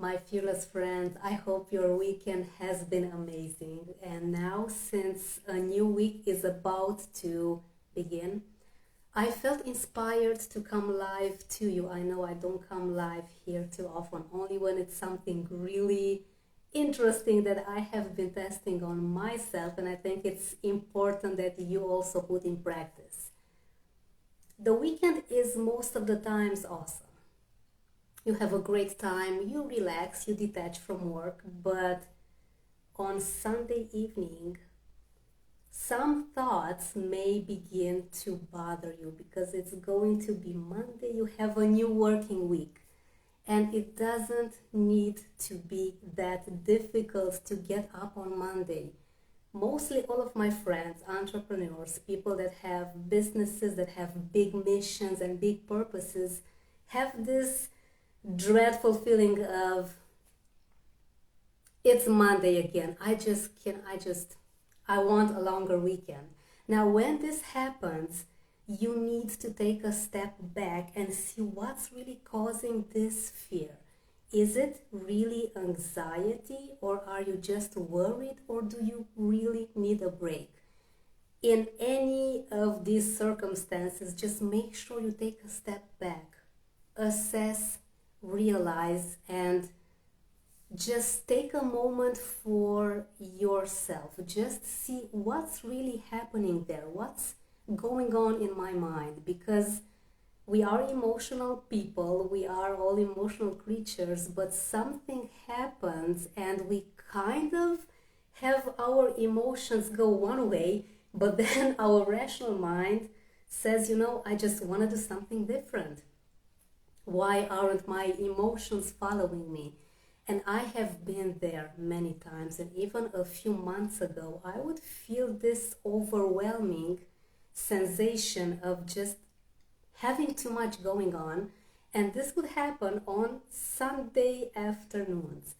My fearless friends, I hope your weekend has been amazing. And now, since a new week is about to begin, I felt inspired to come live to you. I know I don't come live here too often, only when it's something really interesting that I have been testing on myself, and I think it's important that you also put in practice. The weekend is most of the times awesome. You have a great time, you relax, you detach from work, but on Sunday evening, some thoughts may begin to bother you because it's going to be Monday, you have a new working week. And it doesn't need to be that difficult to get up on Monday. Mostly all of my friends, entrepreneurs, people that have businesses that have big missions and big purposes, have this dreadful feeling of it's Monday again. I want a longer weekend. Now, when this happens, you need to take a step back and see what's really causing this fear. Is it really anxiety, or are you just worried, or do you really need a break? In any of these circumstances, just make sure you take a step back, assess, realize, and just take a moment for yourself. Just see what's really happening there, what's going on in my mind, because we are emotional people, we are all emotional creatures, but something happens and we kind of have our emotions go one way, but then our rational mind says, I just want to do something different. Why aren't my emotions following me? And I have been there many times, and even a few months ago, I would feel this overwhelming sensation of just having too much going on, and this would happen on Sunday afternoons.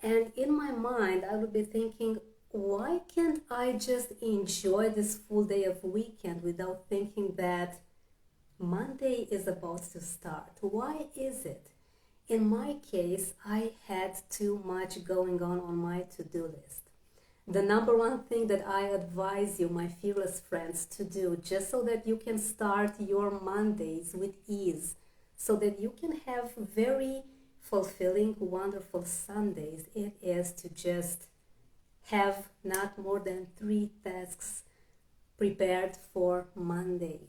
And in my mind, I would be thinking, why can't I just enjoy this full day of weekend without thinking that Monday is about to start? Why is it? In my case, I had too much going on my to-do list. The number one thing that I advise you, my fearless friends, to do, just so that you can start your Mondays with ease, so that you can have very fulfilling, wonderful Sundays, it is to just have not more than 3 tasks prepared for Monday.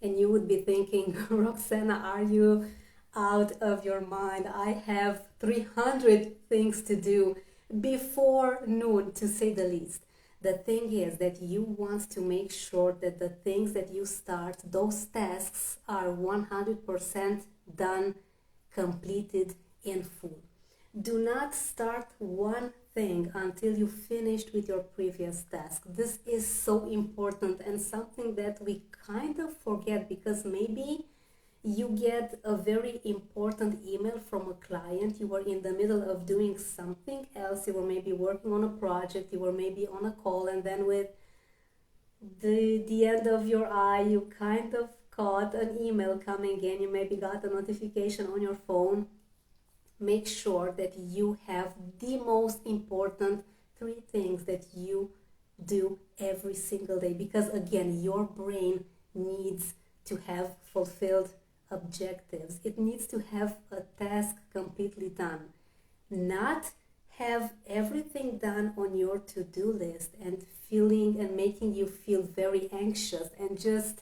And you would be thinking, Roxana, are you out of your mind? I have 300 things to do before noon, to say the least. The thing is that you want to make sure that the things that you start, those tasks, are 100% done, completed in full. Do not start one thing until you finished with your previous task. This is so important and something that we kind of forget, because maybe you get a very important email from a client, you were in the middle of doing something else, you were maybe working on a project, you were maybe on a call, and then with the end of your eye, you kind of caught an email coming in, you maybe got a notification on your phone. Make sure that you have the most important 3 things that you do every single day, because again, your brain needs to have fulfilled objectives. It needs to have a task completely done, not have everything done on your to-do list and feeling and making you feel very anxious and just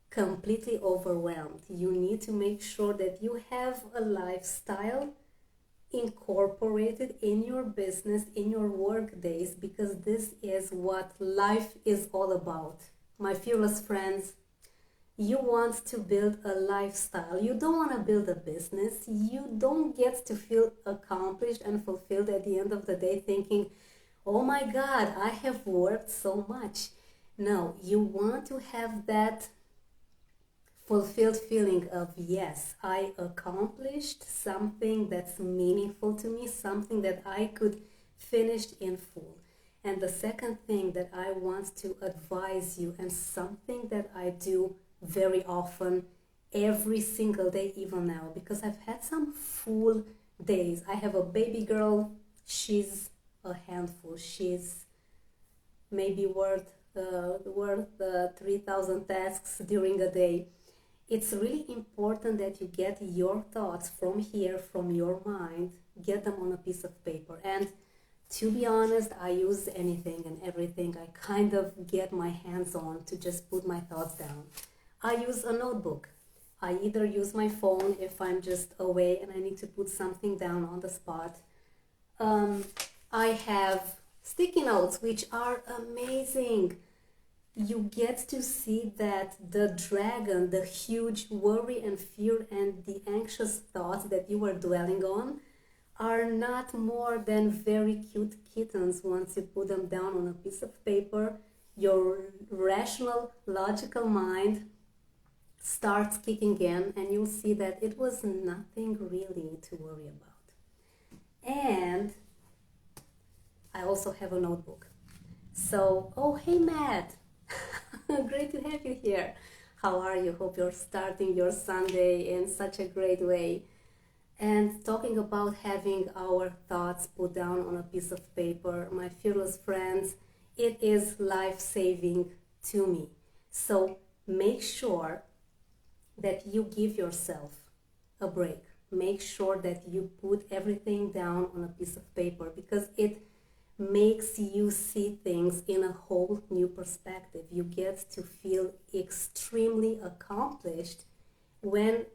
completely overwhelmed. You need to make sure that you have a lifestyle incorporated in your business, in your work days, because this is what life is all about. My fearless friends, you want to build a lifestyle. You don't want to build a business. You don't get to feel accomplished and fulfilled at the end of the day thinking, oh my God, I have worked so much. No, you want to have that fulfilled feeling of, yes, I accomplished something that's meaningful to me, something that I could finish in full. And the second thing that I want to advise you, and something that I do very often, every single day, even now, because I've had some full days. I have a baby girl. She's a handful. She's maybe worth 3,000 tasks during a day. It's really important that you get your thoughts from here, from your mind, get them on a piece of paper. And to be honest, I use anything and everything I kind of get my hands on to just put my thoughts down. I use a notebook. I either use my phone if I'm just away and I need to put something down on the spot. I have sticky notes, which are amazing. You get to see that the dragon, the huge worry and fear and the anxious thoughts that you are dwelling on are not more than very cute kittens once you put them down on a piece of paper. Your rational, logical mind starts kicking in, and you'll see that it was nothing really to worry about. And I also have a notebook. So, oh, hey, Matt. Great to have you here. How are you? Hope you're starting your Sunday in such a great way. And talking about having our thoughts put down on a piece of paper, my fearless friends, it is life-saving to me. So make sure that you give yourself a break. Make sure that you put everything down on a piece of paper, because it makes you see things in a whole new perspective. You get to feel extremely accomplished when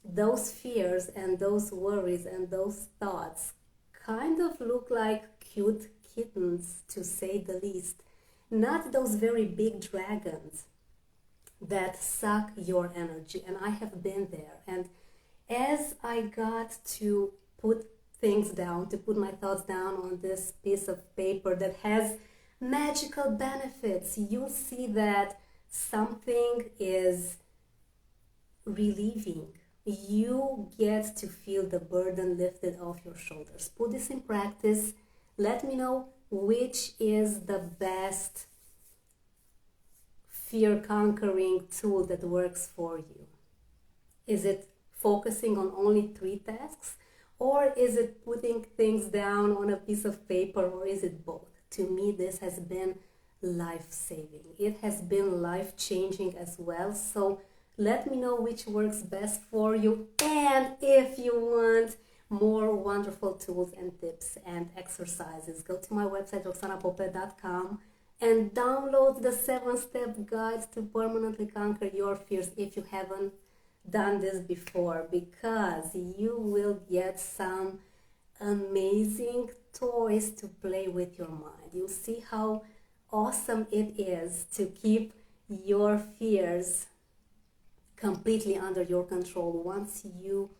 those fears and those worries and those thoughts kind of look like cute kittens, to say the least. Not those very big dragons that suck your energy. And I have been there. And as I got to put things down, to put my thoughts down on this piece of paper that has magical benefits, you'll see that something is relieving. You get to feel the burden lifted off your shoulders. Put this in practice. Let me know which is the best fear conquering tool that works for you. Is it focusing on only 3 tasks? Or is it putting things down on a piece of paper? Or is it both? To me, this has been life-saving. It has been life-changing as well. So let me know which works best for you. And if you want more wonderful tools and tips and exercises, go to my website, roxanapope.com, and download the 7-step guide to permanently conquer your fears if you haven't done this before, because you will get some amazing toys to play with your mind. You'll see how awesome it is to keep your fears completely under your control once you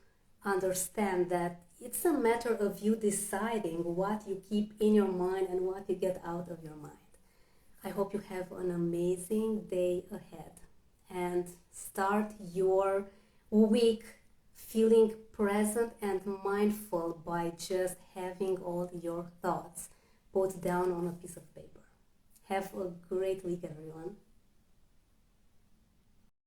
understand that it's a matter of you deciding what you keep in your mind and what you get out of your mind. I hope you have an amazing day ahead and start your week feeling present and mindful by just having all your thoughts put down on a piece of paper. Have a great week, everyone.